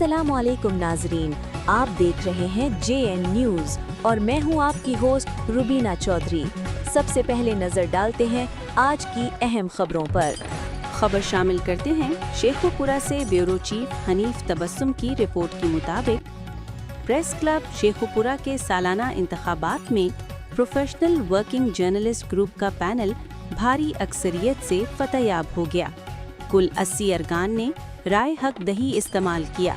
अस्सलाम वालेकुम नाजरीन, आप देख रहे हैं JN न्यूज़ और मैं हूं आपकी होस्ट रुबीना चौधरी। सबसे पहले नजर डालते हैं आज की अहम खबरों पर। खबर शामिल करते हैं शेखुपुरा से ब्यूरो चीफ हनीफ तबस्सुम की रिपोर्ट के मुताबिक प्रेस क्लब शेखुपुरा के सालाना इंतखाबात में प्रोफेशनल वर्किंग जर्नलिस्ट ग्रुप का पैनल भारी अक्सरियत से फतहयाब हो गया। कुल 80 अरकान ने राय हक दही इस्तेमाल किया।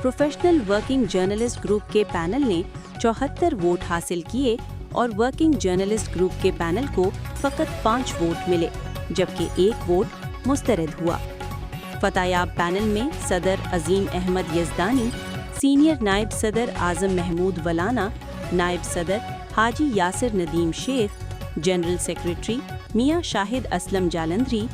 प्रोफेशनल वर्किंग जर्नलिस्ट ग्रुप के पैनल ने 74 वोट हासिल किए और वर्किंग जर्नलिस्ट ग्रुप के पैनल को फकत 5 वोट मिले, जबकि 1 वोट मुस्तरद हुआ। फतहयाब पैनल में सदर अजीम अहमद यज़दानी, सीनियर नायब सदर आज़म महमूद वलाना, नायब सदर Haji Yasir Nadeem Sheikh, general secretary Mian Shahid Aslam Jalandhari,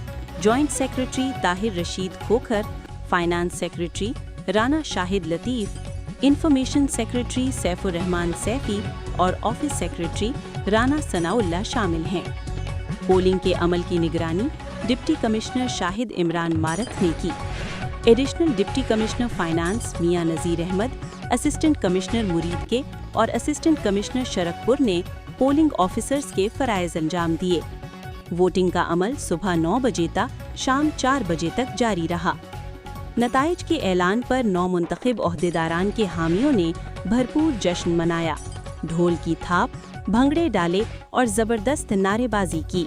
joint secretary Tahir Rasheed Khokhar, finance secretary Rana Shahid Latif, information secretary Saifur Rehman Saifi और ऑफिस सेक्रेटरी राना सनाउल्लाह शामिल हैं। पोलिंग के अमल की निगरानी डिप्टी कमिश्नर शाहिद इमरान मारथ ने की। एडिशनल डिप्टी कमिश्नर फाइनेंस मियां नज़ीर अहमद, असिस्टेंट कमिश्नर मुरीद के और असिस्टेंट कमिश्नर शरकपुर ने पोलिंग ऑफिसर्स के फ़राइज़ अंजाम दिए। वोटिंग का अमल सुबह 9 बजे तक शाम 4 बजे तक जारी रहा। नताइज के ऐलान पर 9 मुंतखब ओहदेदारान के हामियों ने भरपूर जश्न मनाया, ढोल की थाप, भंगड़े डाले और ज़बरदस्त नारेबाजी की।